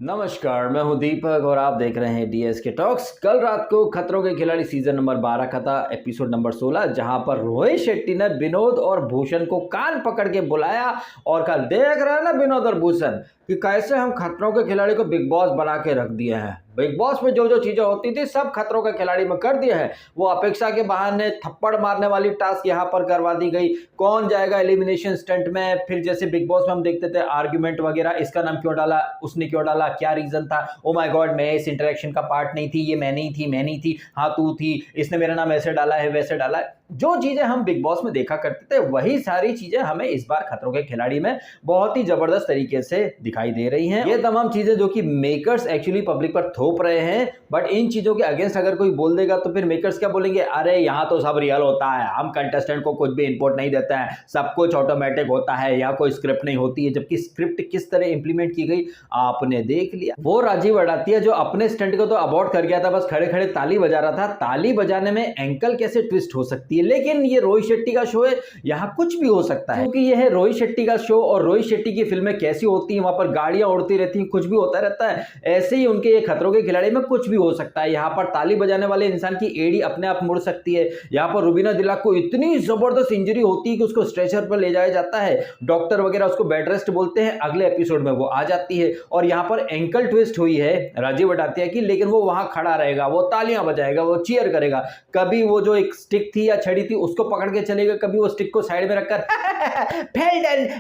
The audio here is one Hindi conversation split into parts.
नमस्कार, मैं हूं दीपक और आप देख रहे हैं डीएसके टॉक्स। कल रात को खतरों के खिलाड़ी सीजन नंबर 12 का था एपिसोड नंबर 16, जहां पर रोहित शेट्टी ने विनोद और भूषण को कान पकड़ के बुलाया और कहा, देख रहे हैं ना विनोद और भूषण कि कैसे हम खतरों के खिलाड़ी को बिग बॉस बना के रख दिए हैं। बिग बॉस में जो जो चीजें होती थी सब खतरों के खिलाड़ी में कर दिया है। वो अपेक्षा के बहाने थप्पड़ मारने वाली टास्क यहाँ पर करवा दी गई। कौन जाएगा एलिमिनेशन स्टंट में, फिर जैसे बिग बॉस में हम देखते थे आर्ग्यूमेंट वगैरह, इसका नाम क्यों डाला, उसने क्यों डाला, क्या रीजन था, ओ माय गॉड मैं इस इंटरेक्शन का पार्ट नहीं थी, ये मैं नहीं थी, हाँ तू थी, इसने मेरा नाम ऐसे डाला है वैसे डाला है। जो चीजें हम बिग बॉस में देखा करते थे वही सारी चीजें हमें इस बार खतरों के खिलाड़ी में बहुत ही जबरदस्त तरीके से दिखाई दे रही हैं। ये तमाम चीजें जो कि मेकर्स एक्चुअली पब्लिक पर थोप रहे हैं, बट इन चीजों के अगेंस्ट अगर कोई बोल देगा तो फिर मेकर्स क्या बोलेंगे, अरे यहाँ तो सब रियल होता है, हम कंटेस्टेंट को कुछ भी इनपुट नहीं देते हैं, सब कुछ ऑटोमेटिक होता है, यहाँ कोई स्क्रिप्ट नहीं होती है। जबकि स्क्रिप्ट किस तरह इंप्लीमेंट की गई आपने देख लिया। वो राजीव अड़ातिया जो अपने स्टंट को तो अबॉर्ट कर गया था, बस खड़े खड़े ताली बजा रहा था, ताली बजाने में एंकल कैसे ट्विस्ट हो सकती है। लेकिन ये रोहित शेट्टी का शो है, यहाँ कुछ भी हो सकता है, क्योंकि यह है रोहित शेट्टी का शो और रोहित शेट्टी की फिल्में कैसी होती हैं, वहां पर गाड़ियां उड़ती रहती हैं, कुछ भी होता रहता है। ऐसे ही उनके ये खतरों के खिलाड़ी में कुछ भी हो सकता है। यहाँ पर ताली बजाने वाले इंसान की एड़ी अपने आप मुड़ सकती है। यहाँ पर रुबीना दिलाक को इतनी जबरदस्त इंजरी होती है कि उसको स्ट्रेचर पर ले जाया जाता है, डॉक्टर वगैरह उसको बेड रेस्ट बोलते हैं, अगले एपिसोड में वो आ जाती है। और यहाँ पर एंकल ट्विस्ट हुई है राजीव अड़ातिया की, लेकिन वो वहां खड़ा रहेगा, वो तालियां बजाएगा, वो चीयर करेगा। कभी वो जो एक स्टिक थी या छड़ी थी उसको पकड़ के चलेगा, कभी वो स्टिक को साइड में रखकर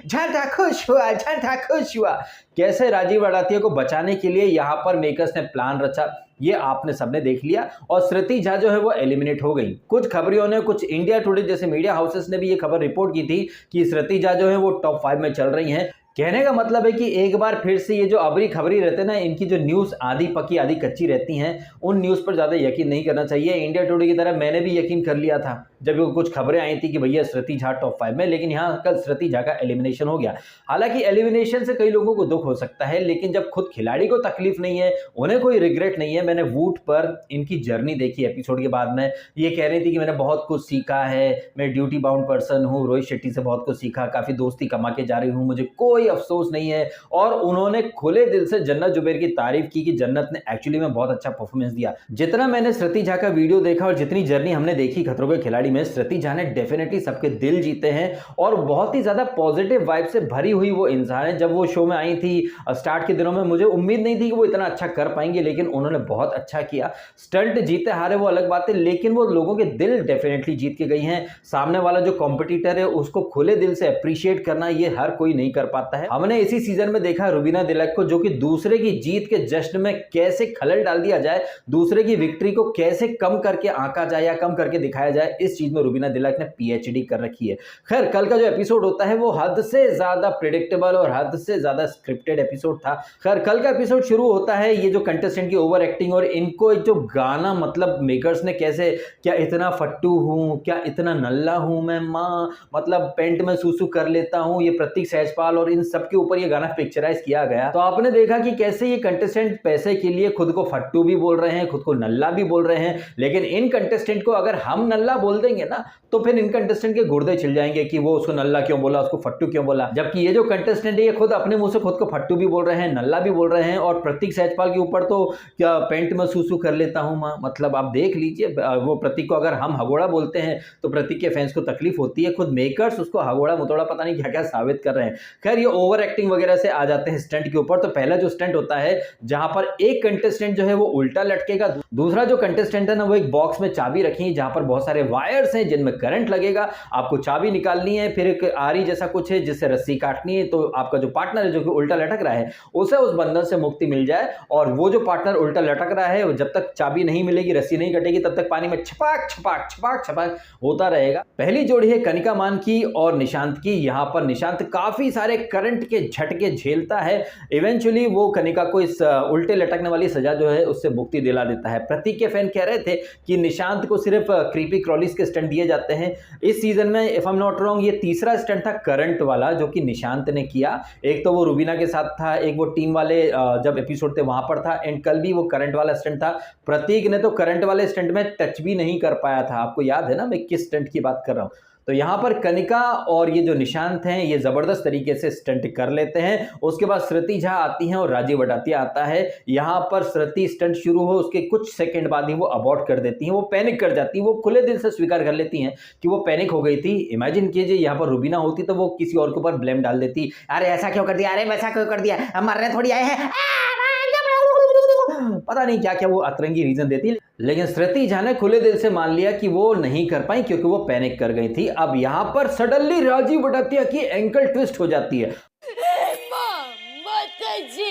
झंडा खुश हुआ। कैसे राजीव अड़ातिया को बचाने के लिए यहाँ पर मेकर्स ने प्लान रचा, ये आपने सबने देख लिया। और श्रुति झा जो है वो एलिमिनेट हो गई। कुछ खबरियों ने, कुछ इंडिया टुडे जैसे मीडिया हाउसेस ने भी ये खबर रिपोर्ट की थी कि श्रुति झा जो है वो टॉप 5 में चल रही हैं। कहने का मतलब है कि एक बार फिर से ये जो अबरी खबरी रहते हैं ना, इनकी जो न्यूज़ आधी पक्की आधी कच्ची रहती हैं, उन न्यूज़ पर ज़्यादा यकीन नहीं करना चाहिए। इंडिया टुडे की तरह मैंने भी यकीन कर लिया था जब वो कुछ खबरें आई थी कि भैया श्रुति झा टॉप 5 में, लेकिन यहाँ कल श्रुति झा का एलिमिनेशन हो गया। हालांकि एलिमिनेशन से कई लोगों को दुख हो सकता है, लेकिन जब खुद खिलाड़ी को तकलीफ नहीं है, उन्हें कोई रिग्रेट नहीं है। मैंने वूट पर इनकी जर्नी देखी एपिसोड के बाद में, ये कह रही थी कि मैंने बहुत कुछ सीखा है, मैं ड्यूटी बाउंड पर्सन हूँ, रोहित शेट्टी से बहुत कुछ सीखा, काफ़ी दोस्ती कमा के जा रही हूँ, मुझे कोई अफसोस नहीं है। और उन्होंने खुले दिल से जन्नत जुबैर की तारीफ की कि जन्नत ने एक्चुअली में बहुत अच्छा परफॉर्मेंस दिया। जितना मैंने श्रुति झा का वीडियो देखा और जितनी जर्नी हमने देखी खतरों के खिलाड़ी में, श्रुति झा ने डेफिनेटली सबके दिल जीते हैं और बहुत ही ज्यादा पॉजिटिव वाइब से भरी हुई वो इंसान है। जब वो शो में आई थी स्टार्ट के दिनों में, मुझे उम्मीद नहीं थी कि वो इतना अच्छा कर पाएंगे, लेकिन उन्होंने बहुत अच्छा किया। स्टंट जीते हारे वो अलग बात है, लेकिन वो लोगों के दिल डेफिनेटली जीत के गई हैं। सामने वाला जो कॉम्पिटिटर है उसको खुले दिल से अप्रिशिएट करना ये हर कोई नहीं कर पाता है। हमने इसी सीजन में देखा रुबीना दिलाक को, जो कि दूसरे की जीत के जश्न में कैसे खलल डाल दिया जाए, दूसरे की विक्ट्री को कैसे कम करके आंका जाए या कम करके दिखाया जाए, इस चीज में रुबीना दिलाक ने पीएचडी कर रखी है। खैर, कल का जो एपिसोड होता है वो हद से ज्यादा प्रेडिक्टेबल और हद से ज्यादा स्क्रिप्टेड एपिसोड था। खैर, कल का एपिसोड शुरू होता है ये जो कंटेस्टेंट की ओवर एक्टिंग और इनको एक जो गाना, मतलब मेकर्स ने कैसे, क्या इतना फट्टू हूं, क्या इतना नल्ला हूं मैं मां, मतलब पेंट में सूसू कर लेता हूं, ये प्रतीक सहजपाल और इन सब के ऊपर ये गाना पिक्चराइज किया गया। तो आपने देखा कि कैसे ये कंटेस्टेंट पैसे के लिए खुद को फट्टू भी बोल रहे हैं, खुद को नल्ला भी बोल रहे हैं। लेकिन इन कंटेस्टेंट को अगर हम नल्ला बोल देंगे ना, तो फिर इन कंटेस्टेंट के गुर्दे छिल जाएंगे कि वो उसको नल्ला क्यों बोला, उसको फट्टू क्यों बोला। जबकि ये जो कंटेस्टेंट है ये खुद अपने मुंह से खुद को फट्टू भी बोल रहे हैं, नल्ला भी बोल रहे हैं। और प्रतीक सहजपाल के ऊपर तो क्या पेंट में सूसू कर लेता हूं मां, मतलब आप देख लीजिए, वो प्रतीक को अगर हम हगोड़ा बोलते हैं तो प्रतीक के फैंस को तकलीफ होती है। खुद मेकर्स उसको हगोड़ा मुतोड़ा पता नहीं क्या क्या साबित कर रहे हैं। खैर, ये ओवर एक्टिंग वगैरह से आ जाते हैं स्टंट के ऊपर। तो पहला जो स्टंट होता है जहां पर एक कंटेस्टेंट जो है वो उल्टा लटकेगा, दूसरा जो कंटेस्टेंट है ना वो एक बॉक्स में चाबी रखी है जहां पर बहुत सारे वायर्स हैं जिनमें करंट लगेगा, आपको चाबी निकालनी है, फिर एक आरी जैसा कुछ है जिससे रस्सी काटनी है, तो आपका जो पार्टनर है जो कि उल्टा लटक रहा है उसे उस बंधन से मुक्ति मिल जाए। और वो जो पार्टनर उल्टा लटक रहा है, जब तक चाबी नहीं मिलेगी, रस्सी नहीं कटेगी, तब तक पानी में छपाक छपाक छपाक छपाक होता रहेगा। पहली जोड़ी है कनिका मान की और निशांत की। यहाँ पर निशांत काफी सारे करंट के झटके झेलता है, इवेंचुअली वो कनिका को इस उल्टे लटकने वाली सजा जो है उससे मुक्ति दिला देता है। प्रतीक के फैन कह रहे थे कि निशांत को सिर्फ क्रीपी क्रॉलीज के स्टंट दिए जाते हैं। इस सीजन में if I am not wrong ये तीसरा स्टंट था करंट वाला जो कि निशांत ने किया। एक तो वो रुबीना के साथ था, एक वो टीम वाले जब एपिसोड थे वहां पर था, एंड कल भी वो करंट वाला स्टंट था। प्रतीक ने तो करंट वाले स्टंट में टच भी नहीं कर पाया था। आपको याद है ना मैं किस स्टंट की बात कर रहा हूं। तो यहाँ पर कनिका और ये जो निशांत हैं ये जबरदस्त तरीके से स्टंट कर लेते हैं। उसके बाद श्रुति झा आती हैं और राजीव वटातिया आता है। यहाँ पर श्रुति स्टंट शुरू हो उसके कुछ सेकंड बाद ही वो अबॉर्ट कर देती हैं, वो पैनिक कर जाती हैं, वो खुले दिल से स्वीकार कर लेती हैं कि वो पैनिक हो गई थी। इमेजिन कीजिए यहाँ पर रुबीना होती तो वो किसी और के ऊपर ब्लेम डाल देती, अरे ऐसा क्यों कर दिया, अरे वैसा क्यों कर दिया, हम मरने थोड़ी आए हैं, पता नहीं क्या क्या वो अतरंगी रीजन देती। लेकिन श्रुति झा ने खुले दिल से मान लिया कि वो नहीं कर पाई क्योंकि वो पैनिक कर गई थी। अब यहां पर सडनली राजीव वटातिया की एंकल ट्विस्ट हो जाती है।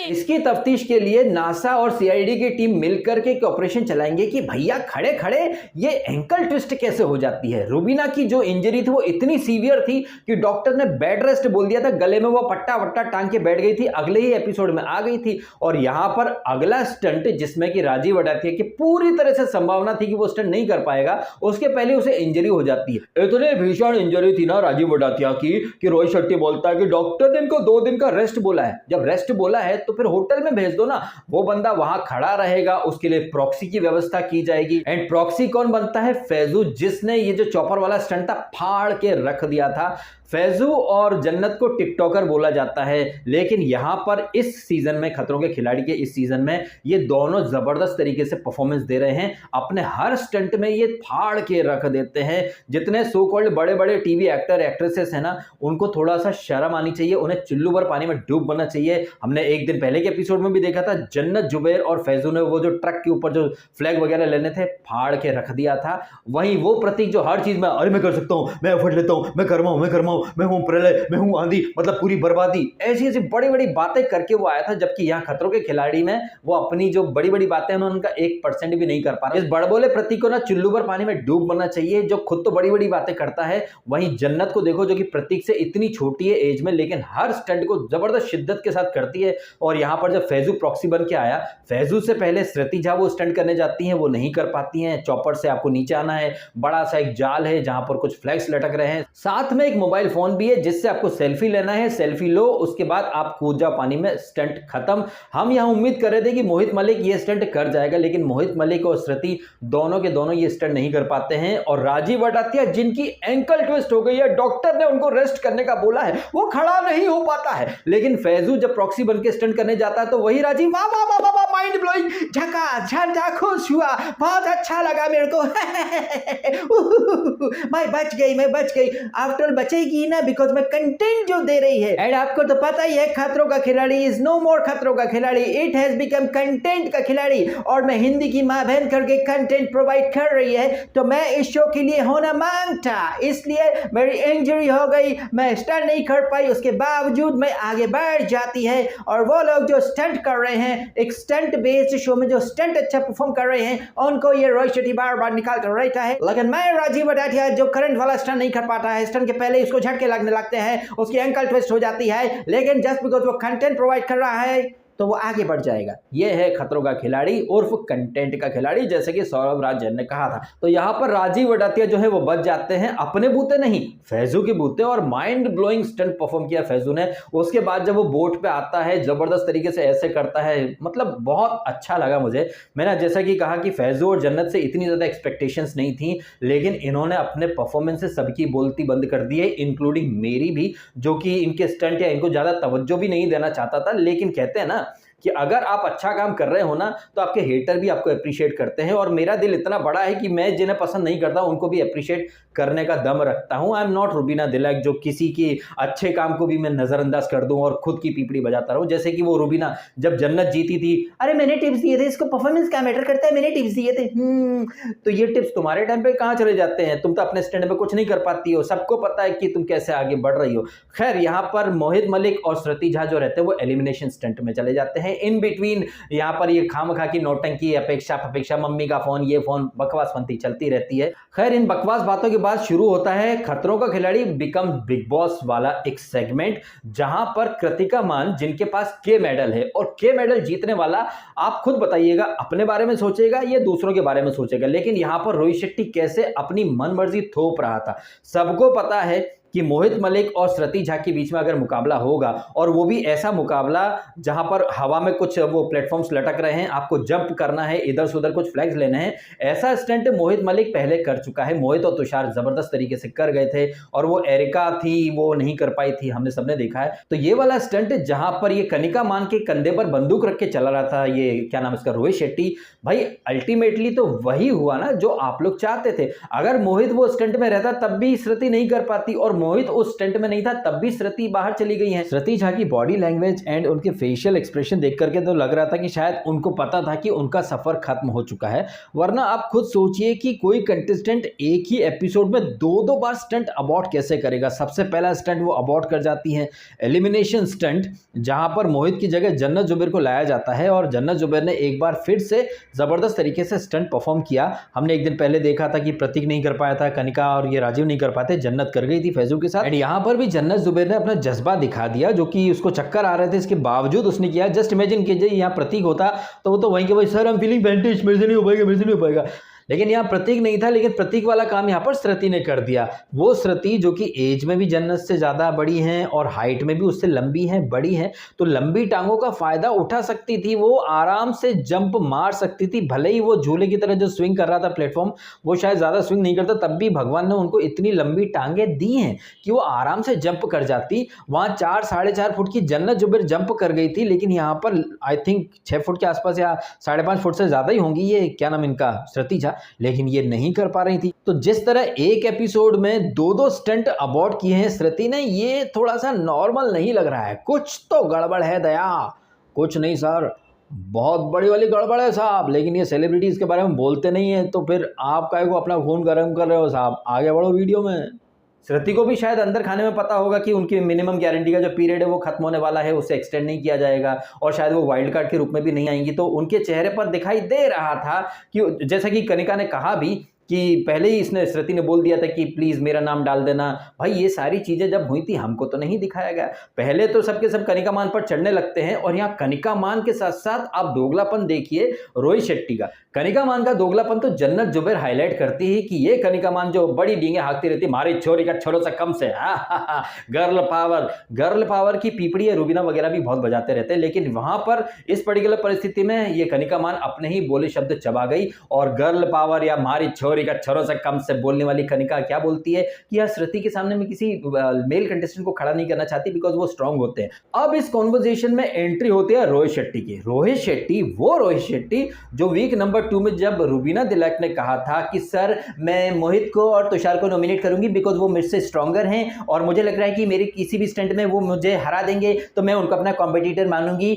इसकी तफ्तीश के लिए नासा और सीआईडी की टीम मिलकर के एक ऑपरेशन चलाएंगे कि भैया खड़े खड़े ये एंकल ट्विस्ट कैसे हो जाती है। रुबीना की जो इंजरी थी वो इतनी सीवियर थी कि डॉक्टर ने बेड रेस्ट बोल दिया था, गले में वो पट्टा वट्टा टांग के बैठ गई थी, अगले ही एपिसोड में आ गई थी। और यहां पर अगला स्टंट जिसमें कि राजीव वटातिया की पूरी तरह से संभावना थी कि वो स्टंट नहीं कर पाएगा, उसके पहले उसे इंजरी हो जाती है। इतनी भीषण इंजरी थी ना राजीव वटातिया की कि रोहित शेट्टी बोलता है कि डॉक्टर ने इनको 2 दिन का रेस्ट बोला है। जब रेस्ट बोला है तो फिर होटल में भेज दो ना, वो बंदा वहां खड़ा रहेगा, उसके लिए प्रॉक्सी की व्यवस्था की जाएगी। एंड प्रॉक्सी कौन बनता है? फैजू, जिसने ये जो चॉपर वाला स्टंट था फाड़ के रख दिया था। फैजू और जन्नत को टिकटॉकर बोला जाता है, लेकिन यहां पर इस सीजन में, खतरों के खिलाड़ी के इस सीजन में, ये दोनों जबरदस्त तरीके से परफॉर्मेंस दे रहे हैं। अपने हर स्टंट में ये फाड़ के रख देते हैं। जितने सो कॉल्ड बड़े बड़े टीवी एक्टर एक्ट्रेसेस हैं ना, उनको थोड़ा सा शर्म आनी चाहिए, उन्हें चुल्लू भर पानी में डूब बनना चाहिए। हमने एक दिन पहले के एपिसोड में भी देखा था, जन्नत, जुबैर और फैजू ने वो जो ट्रक के ऊपर जो फ्लैग वगैरह लेने थे फाड़ के रख दिया था। वहीं वो प्रतीक जो हर चीज में अरे मैं कर सकता हूं, मैं एफर्ट लेता हूं, मैं कर्मा हूं, मैं हूं प्रलय, मैं हूं आंधी, मतलब पूरी बर्बादी, ऐसी ऐसी बड़ी बड़ी बातें करके वो आया था। जबकि यहाँ खतरों के खिलाड़ी में वो अपनी जो बड़ी बड़ी बातें हैं उनका 1% भी नहीं कर पा रहा। इस बड़बोले प्रतीक को ना चुल्लू भर पानी में डूब बनना चाहिए, जो खुद तो बड़ी बड़ी बातें करता है। वहीं जन्नत को देखो जो कि प्रतीक से इतनी छोटी है एज में, लेकिन हर स्टंट को जबरदस्त शिद्दत के साथ करती है। और यहाँ पर जब फैजू प्रॉक्सी बन के आया, फैजू से पहले श्रुति झा वो स्टंट करने जाती हैं, वो नहीं कर पाती हैं। चॉपर से आपको नीचे आना है, बड़ा सा एक जाल है जहां पर कुछ फ्लैग्स लटक रहे हैं, साथ में एक मोबाइल फोन भी है जिससे आपको सेल्फी लेना है। सेल्फी लो, उसके बाद आप कूद जाओ पानी में, स्टंट खत्म। हम यहां उम्मीद कर रहे थे कि मोहित मलिक ये स्टंट कर जाएगा, लेकिन मोहित मलिक और श्रुति दोनों के दोनों ये स्टंट नहीं कर पाते हैं। और राजीव वटातिया जिनकी एंकल ट्विस्ट हो गई है, डॉक्टर ने उनको रेस्ट करने का बोला है, वो खड़ा नहीं हो पाता है। लेकिन फैजू जब प्रॉक्सी बन के स्टंट करने जाता है तो वही राजीव वाह वाह वाह वाह, माइंड ब्लोइंग, झका खुश हुआ, बहुत अच्छा लगा मेरे को मैं बच गई। आफ्टर बचेगी ना, बिकॉज मैं कंटेंट जो दे रही है। एंड आपको तो पता ही है खतरों का खिलाड़ी इज नो मोर खतरों का खिलाड़ी, इट हैज बिकम कंटेंट का खिलाड़ी। और मैं हिंदी की मां बहन करके कंटेंट प्रोवाइड कर रही है, तो मैं इस शो के लिए होना मांगता, इसलिए मेरी इंजरी हो गई, मैं स्टंट नहीं कर पाई, उसके बावजूद मैं आगे बढ़ जाती है। और वो लोग जो स्टंट कर रहे हैं, एक स्टंट बेस्ड शो में जो स्टंट अच्छा परफॉर्म कर रहे हैं, उनको ये रोहित शेट्टी बार बार निकाल कर रहता है। लेकिन मैं राजीव वटातिया जो करंट वाला स्टंट नहीं कर पाता है, स्टंट के पहले उसको झटके लगने लगते हैं, उसकी एंकल ट्विस्ट हो जाती है, लेकिन जस्ट बिकॉज वो कंटेंट प्रोवाइड कर रहा है तो वो आगे बढ़ जाएगा। ये है खतरों का खिलाड़ी उर्फ कंटेंट का खिलाड़ी, जैसे कि सौरभ राज जैन ने कहा था। तो यहाँ पर राजीव वटातिया जो है वो बच जाते हैं, अपने बूते नहीं, फैजू के बूते। और माइंड ब्लोइंग स्टंट परफॉर्म किया फैजू ने। उसके बाद जब वो बोट पे आता है, जबरदस्त तरीके से ऐसे करता है, मतलब बहुत अच्छा लगा मुझे। मैंने जैसा कि कहा कि फैजू और जन्नत से इतनी ज्यादा एक्सपेक्टेशंस नहीं थी, लेकिन इन्होंने अपने परफॉर्मेंस से सबकी बोलती बंद कर दी है, इंक्लूडिंग मेरी भी, जो कि इनके स्टंट या इनको ज्यादा तवज्जो भी नहीं देना चाहता था। लेकिन कहते हैं ना कि अगर आप अच्छा काम कर रहे हो ना, तो आपके हेटर भी आपको अप्रिशिएट करते हैं। और मेरा दिल इतना बड़ा है कि मैं जिन्हें पसंद नहीं करता उनको भी अप्रिशिएट करने का दम रखता हूं। आई एम नॉट रुबीना दिलक जो किसी की अच्छे काम को भी मैं नजरअंदाज कर दूं और खुद की पीपड़ी बजाता रहूं। जैसे कि वो रुबीना जब जन्नत जीती थी, अरे मैंने टिप्स दिए थे, इसको परफॉर्मेंस क्या मैटर करता है, मैंने टिप्स दिए थे। तो ये टिप्स तुम्हारे टाइम पे कहां चले जाते हैं? तुम तो अपने स्टैंड में कुछ नहीं कर पाती हो, सबको पता है कि तुम कैसे आगे बढ़ रही हो। खैर, यहाँ पर मोहित मलिक और श्रुति झा जो रहते हैं वो एलिमिनेशन स्टंट में चले जाते हैं। इन बिटवीन यहाँ पर ये खामखा की नौटंकी, अपेक्षा, मम्मी का फोन, ये फोन, बकवासपंती चलती रहती है। खैर, इन बकवास बातों के बाद शुरू होता है खतरों का खिलाड़ी बिकम बिग बॉस वाला एक सेगमेंट, जहां पर कृतिका मान, जिनके पास के मेडल है, और के मेडल जीतने वाला आप खुद बताइएगा, अपने बारे में सोचेगा या दूसरों के बारे में सोचेगा। लेकिन यहां पर रोहित शेट्टी कैसे अपनी मनमर्जी थोप रहा था। सबको पता है कि मोहित मलिक और श्रुति झा के बीच में अगर मुकाबला होगा और वो भी ऐसा मुकाबला जहां पर हवा में कुछ वो प्लेटफॉर्म्स लटक रहे हैं, आपको जंप करना है, इधर से उधर कुछ फ्लैग्स लेने हैं, ऐसा स्टंट मोहित मलिक पहले कर चुका है। मोहित और तुषार जबरदस्त तरीके से कर गए थे और वो एरिका थी वो नहीं कर पाई थी, हमने सबने देखा है। तो ये वाला स्टंट जहां पर ये कनिका मान के कंधे पर बंदूक रख के चला रहा था, ये क्या नाम इसका, रोहित शेट्टी, भाई अल्टीमेटली तो वही हुआ ना जो आप लोग चाहते थे। अगर मोहित वो स्टंट में रहता तब भी श्रुति नहीं कर पाती, और मोहित उस स्टंट में नहीं था तब भी श्रुति बाहर चली गई है। श्रुति झा की बॉडी लैंग्वेज एंड उनके फेशियल एक्सप्रेशन देख करके तो लग रहा था कि शायद उनको पता था कि उनका सफर खत्म हो चुका है। वरना आप खुद सोचिए कि कोई कंटेस्टेंट एक ही एपिसोड में दो बार स्टंट अबॉर्ट कैसे करेगा। सबसे पहला स्टंट वो अबॉर्ट कर जाती है, एलिमिनेशन स्टंट, जहां पर मोहित की जगह जन्नत जुबैर को लाया जाता है और जन्नत जुबैर ने एक बार फिर से जबरदस्त तरीके से स्टंट परफॉर्म किया। हमने एक दिन पहले देखा था कि प्रतीक नहीं कर पाया था, कनिका और ये राजीव नहीं कर पाते, जन्नत कर गई थी फैजू के साथ। एंड यहाँ पर भी जन्नत जुबैर ने अपना जज्बा दिखा दिया, जो कि उसको चक्कर आ रहे थे, इसके बावजूद उसने किया। जस्ट इमेजिन कीजिए यहाँ प्रतीक होता तो वो तो वहीं के वही, सर आई एम फीलिंग वेंटेज, मेरे से नहीं हो पाएगा, मेरे से नहीं हो पाएगा। लेकिन यहाँ प्रतीक नहीं था, लेकिन प्रतीक वाला काम यहाँ पर श्रुति ने कर दिया। वो श्रुति जो कि एज में भी जन्नत से ज़्यादा बड़ी हैं और हाइट में भी उससे लंबी हैं, बड़ी हैं, तो लंबी टांगों का फ़ायदा उठा सकती थी, वो आराम से जंप मार सकती थी। भले ही वो झूले की तरह जो स्विंग कर रहा था प्लेटफॉर्म, वो शायद ज़्यादा स्विंग नहीं करता, तब भी भगवान ने उनको इतनी लंबी टांगें दी हैं कि वो आराम से जंप कर जाती। वहाँ 4-4.5 फुट की जन्नत जुबैर जंप कर गई थी, लेकिन यहाँ पर आई थिंक 6 फुट के आसपास या 5.5 फुट से ज़्यादा ही होंगी, ये क्या नाम इनका, श्रुति झा, लेकिन ये नहीं कर पा रही थी। तो जिस तरह एक एपिसोड में दो स्टंट अबॉर्ट किए हैं श्रुति ने, ये थोड़ा सा नॉर्मल नहीं लग रहा है, कुछ तो गड़बड़ है दया। कुछ नहीं सर, बहुत बड़ी वाली गड़बड़ है साहब, लेकिन ये सेलिब्रिटीज के बारे में बोलते नहीं है, तो फिर आप काहे को अपना खून गर्म कर रहे हो साहब, आगे बढ़ो वीडियो में। श्रुति को भी शायद अंदर खाने में पता होगा कि उनकी मिनिमम गारंटी का जो पीरियड है वो खत्म होने वाला है, उससे एक्सटेंड नहीं किया जाएगा और शायद वो वाइल्ड कार्ड के रूप में भी नहीं आएंगी। तो उनके चेहरे पर दिखाई दे रहा था कि जैसा कि कनिका ने कहा भी कि पहले ही इसने, श्रुति ने बोल दिया था कि प्लीज मेरा नाम डाल देना। भाई ये सारी चीजें जब हुई थी हमको तो नहीं दिखाया गया। पहले तो सबके सब कनिका मान पर चढ़ने लगते हैं, और यहाँ कनिका मान के साथ साथ आप दोगलापन देखिए रोहित शेट्टी का। कनिका मान का दोगलापन तो जन्नत जुबैर हाईलाइट करती है कि ये कनिका मान जो बड़ी डींगे हाँकती रहती, मारी छोरी का छोरों से कम से, गर्ल पावर की पीपड़ी है, रूबीना वगैरह भी बहुत बजाते रहते हैं। लेकिन वहां पर इस पर्टिकुलर परिस्थिति में ये कनिका मान अपने ही बोले शब्द चबा गई, और गर्ल पावर या मारी छोरी का छोरों से कम से बोलने वाली कनिका क्या बोलती है कि यार श्रुति के सामने में किसी मेल कंटेस्टेंट को खड़ा नहीं करना चाहती, बिकॉज वो स्ट्रांग होते हैं। अब इस कॉन्वर्सेशन में एंट्री होती है रोहित शेट्टी की। रोहित शेट्टी जो वीक नंबर 2 में जब रूबीना दिलैक ने कहा था कि सर मैं मोहित को और तुषार को नॉमिनेट करूंगी बिकॉज वो मेरे से स्ट्रॉन्गर हैं और मुझे लग रहा है कि मेरे किसी भी स्टंट में वो मुझे हरा देंगे, तो मैं उनको अपना कॉम्पिटिटर मानूंगी,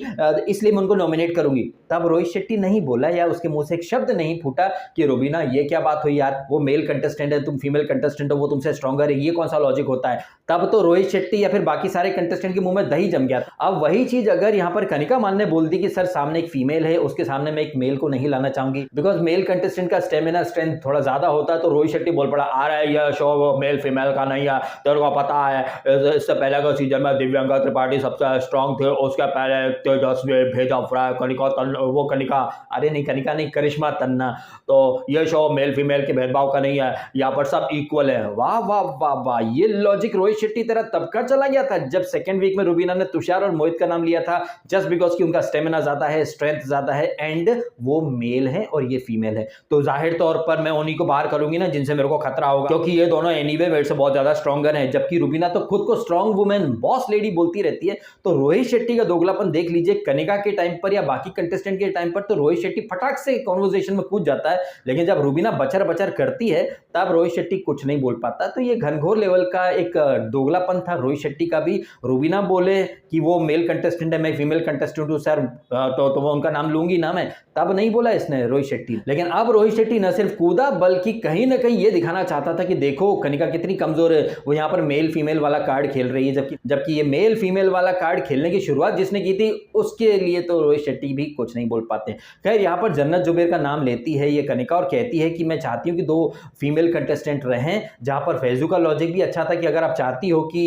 इसलिए मैं उनको नॉमिनेट करूंगी। तब रोहित शेट्टी नहीं बोला या उसके मुंह से एक शब्द नहीं फूटा कि रूबीना ये क्या बात हुई यार, वो मेल कंटेस्टेंट है, तुम फीमेल कंटेस्टेंट हो, वो तुमसे स्ट्रॉन्गर है, ये कौन सा लॉजिक होता है। तब तो रोहित शेट्टी या फिर बाकी सारे कंटेस्टेंट के मुंह में दही जम गया। अब वही चीज अगर यहाँ पर कनिका मान ने बोल दी कि सर सामने एक फीमेल है, उसके सामने मैं एक मेल को नहीं लाना चाहूंगी बिकॉज मेल कंटेस्टेंट का स्टेमिना स्ट्रेंथ थोड़ा ज्यादा होता है, तो रोहित शेट्टी बोल पड़ा आ रहा है यह शो मेल फीमेल का नहीं है, तेरे को पता है इससे पहले का सीजन में दिव्यांका त्रिपाठी सबसे स्ट्रॉन्ग थे, उसके पहले तेजस्वी भेजा फ्राई कनिका अरे नहीं कनिका नहीं करिश्मा तन्ना, तो ये शो मेल फीमेल के भेदभाव का नहीं है, यहाँ पर सब इक्वल है। वाह वाह वाह वाह, ये लॉजिक रोहित शेट्टी तरह तब का चला गया था जब सेकंड वीक में रूबीना ने तुषार और मोहित का नाम लिया था, जस्ट बिकॉज कि उनका स्टेमिना ज्यादा है, स्ट्रेंथ ज्यादा है एंड वो मेल है और ये फीमेल है, तो जाहिर तौर पर मैं उन्हीं को बाहर करूंगी ना जिनसे मेरे को खतरा होगा, क्योंकि ये दोनों एनीवे मेरे से बहुत ज्यादा स्ट्रॉन्गर हैं। जबकि रूबीना तो खुद को स्ट्रॉन्ग वुमेन बॉस लेडी बोलती रहती है। तो रोहित शेट्टी का दोगलापन देख लीजिए, कनिका के टाइम पर या बाकी कंटेस्टेंट के टाइम पर तो रोहित शेट्टी फटाक से कॉन्वर्सेशन में कूद जाता है, लेकिन जब रूबीना बचर बचर करती है तब रोहित शेट्टी कुछ नहीं बोल पाता। तो ये घनघोर लेवल का एक दोगलापन था रोहित शेट्टी का भी। रूबीना बोले कि वो मेल कंटेस्टेंट है, मैं फीमेल कंटेस्टेंट हूं सर, तो वो उनका नाम लूंगी ना मैं, तब नहीं बोला इसने रोहित शेट्टी। लेकिन अब रोहित शेट्टी न सिर्फ कूदा बल्कि कहीं ना कहीं ये दिखाना चाहता था कि देखो कनिका कितनी कमजोर है, वो यहाँ पर मेल फीमेल वाला कार्ड खेल रही है, जबकि ये मेल फीमेल वाला कार्ड खेलने की शुरुआत जिसने की थी उसके लिए तो रोहित शेट्टी भी कुछ नहीं बोल पाते। खैर यहाँ पर जन्नत जुबैर का नाम लेती है ये कनिका और कहती है कि मैं चाहती चाहती हूँ कि 2 फीमेल कंटेस्टेंट रहें, जहां पर फैजू का लॉजिक भी अच्छा था कि अगर आप चाहती हो कि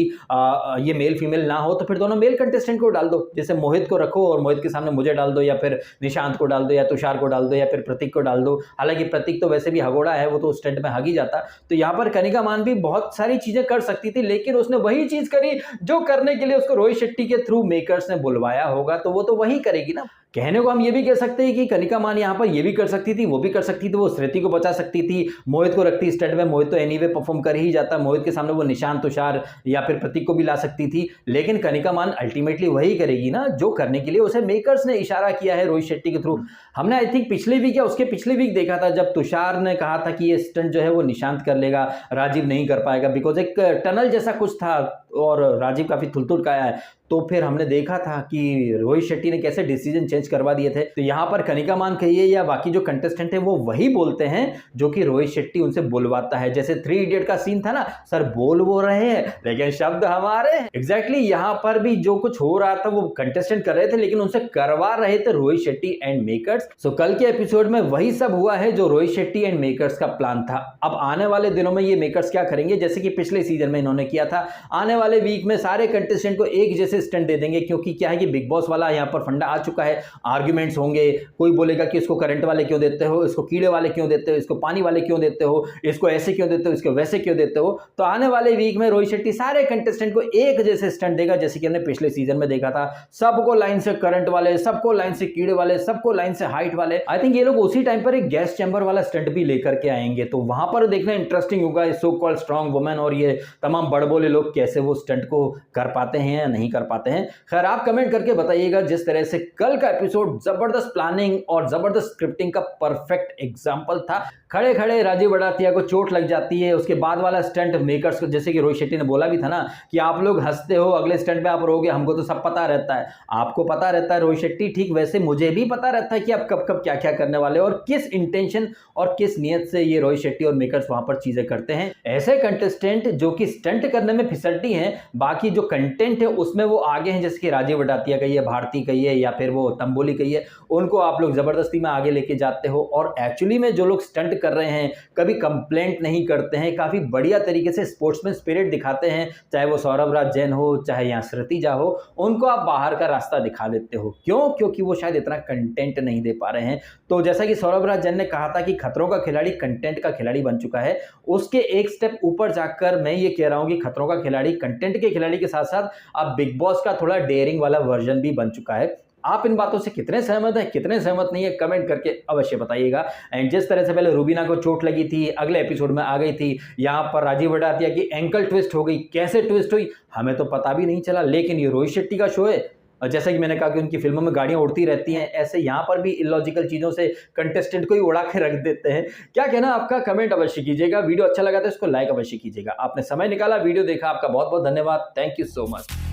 ये मेल फीमेल ना हो तो फिर दोनों मेल कंटेस्टेंट को डाल दो, जैसे मोहित को रखो और मोहित के सामने मुझे डाल दो, या फिर निशांत को डाल दो, या तुषार को डाल दो, या फिर प्रतीक को डाल दो। हालांकि प्रतीक तो वैसे भी हगोड़ा है, वो तो स्टंट में हग ही जाता। तो यहाँ पर कनिका मान भी बहुत सारी चीजें कर सकती थी, लेकिन उसने वही चीज करी जो करने के लिए उसको रोहित शेट्टी के थ्रू मेकर्स ने बुलवाया होगा, तो वो तो वही करेगी ना। कहने को हम ये भी कह सकते हैं कि कनिका मान यहाँ पर ये भी कर सकती थी, वो भी कर सकती थी, वो स्मृति को बचा सकती थी, मोहित को रखती स्टंट में, मोहित तो एनीवे परफॉर्म कर ही जाता, मोहित के सामने वो निशांत, तुषार या फिर प्रतीक को भी ला सकती थी। लेकिन कनिका मान अल्टीमेटली वही करेगी ना जो करने के लिए उसे मेकर्स ने इशारा किया है रोहित शेट्टी के थ्रू। हमने आई थिंक पिछले वीक या उसके पिछले वीक देखा था, जब तुषार ने कहा था कि ये स्टंट जो है वो निशांत कर लेगा, राजीव नहीं कर पाएगा, बिकॉज एक टनल जैसा कुछ था और राजीव काफी थुलथुल का है। तो फिर हमने देखा था कि रोहित शेट्टी ने कैसे डिसीजन चेंज करवा दिए थे। तो यहाँ पर कनिका मान कहिए या बाकी जो कंटेस्टेंट है वो वही बोलते हैं जो कि रोहित शेट्टी उनसे बुलवाता है। जैसे 3 इडियट का सीन था ना, सर बोल वो रहे हैं लेकिन शब्द हमारे। एग्जैक्टली यहाँ पर भी जो कुछ हो रहा था वो कंटेस्टेंट कर रहे थे, लेकिन उनसे करवा रहे थे रोहित शेट्टी एंड मेकर्स। सो कल के एपिसोड में वही सब हुआ है जो रोहित शेट्टी एंड मेकर्स का प्लान था। अब आने वाले दिनों में ये मेकर्स क्या करेंगे, जैसे कि पिछले सीजन में इन्होंने किया था, आने वाले वीक में सारे कंटेस्टेंट को एक जैसे स्टंट दे देंगे, क्योंकि क्या है कि बिग बॉस वाला यहाँ पर फंडा आ चुका है। आर्ग्यूमेंट्स होंगे, कोई बोलेगा कि इसको करंट वाले क्यों देते हो, इसको कीड़े वाले क्यों देते हो, इसको पानी वाले क्यों देते हो, इसको ऐसे क्यों देते हो, इसको वैसे क्यों देते हो। तो आने वाले वीक में रोहित शेट्टी सारे कंटेस्टेंट को एक जैसे स्टंट देगा, जैसे कि हमने पिछले सीजन में देखा था, सबको लाइन से करंट वाले, सबको लाइन से कीड़े वाले, सबको लाइन से हाइट वाले। आई थिंक ये लोग उसी टाइम पर एक गैस चैम्बर वाला स्टंट भी लेकर के आएंगे, तो वहां पर देखना इंटरेस्टिंग होगा, सो कॉल्ड स्ट्रॉन्ग वुमेन और ये तमाम बड़बोले लोग कैसे वो स्टंट को कर पाते हैं या नहीं कर पाते हैं। खैर आप कमेंट करके बताइएगा। जिस तरह से कल का एपिसोड जबरदस्त प्लानिंग और जबरदस्त स्क्रिप्टिंग का परफेक्ट एग्जांपल था। खड़े खड़े राजीव बड़ातिया को चोट लग जाती है, उसके बाद वाला स्टंट मेकर्स को, जैसे कि रोहित शेट्टी ने बोला भी था ना कि आप लोग हंसते हो, अगले स्टंट में आप रोगे, हमको तो सब पता रहता है। आपको पता रहता है रोहित शेट्टी, ठीक वैसे मुझे भी पता रहता है कि आप कब कब क्या क्या करने वाले और किस इंटेंशन और किस नियत से ये रोहित शेट्टी और मेकर्स वहां पर चीजें करते हैं। ऐसे कंटेस्टेंट जो कि स्टंट करने में फिसलती हैं, बाकी जो कंटेंट है उसमें वो आगे हैं, जैसे कि राजीव बड़ातिया कहिए, भारती कहिए या फिर वो तंबोली कहिए, उनको आप लोग जबरदस्ती में आगे लेके जाते हो। और एक्चुअली में जो लोग स्टंट कर रहे हैं कभी कंप्लेंट नहीं करते हैं, काफी बढ़िया तरीके से स्पोर्ट्समैन स्पिरिट दिखाते हैं, चाहे वो सौरभ राज जैन हो, चाहे यहाँ श्रुतिजा हो, उनको आप बाहर का रास्ता दिखा देते हो। क्यों? क्योंकि वो शायद इतना कंटेंट नहीं दे पा रहे हैं। तो जैसा कि सौरभ राज जैन ने कहा था कि खतरों का खिलाड़ी कंटेंट का खिलाड़ी बन चुका है, उसके एक स्टेप ऊपर जाकर मैं ये कह रहा हूं कि खतरों का खिलाड़ी कंटेंट के खिलाड़ी के साथ साथ अब बिग बॉस का थोड़ा डेयरिंग वाला वर्जन भी बन चुका है। आप इन बातों से कितने सहमत हैं, कितने सहमत नहीं है, कमेंट करके अवश्य बताइएगा। एंड जिस तरह से पहले रूबीना को चोट लगी थी, अगले एपिसोड में आ गई थी, यहाँ पर राजीव बड़ातिया की एंकल ट्विस्ट हो गई, कैसे ट्विस्ट हुई हमें तो पता भी नहीं चला, लेकिन ये रोहित शेट्टी का शो है। और जैसा कि मैंने कहा कि उनकी फिल्मों में गाड़ियां उड़ती रहती हैं, ऐसे यहाँ पर भी इलॉजिकल चीज़ों से कंटेस्टेंट को ही उड़ा के रख देते हैं। क्या कहना आपका, कमेंट अवश्य कीजिएगा। वीडियो अच्छा लगा तो इसको लाइक अवश्य कीजिएगा। आपने समय निकाला, वीडियो देखा, आपका बहुत बहुत धन्यवाद। Thank you so much.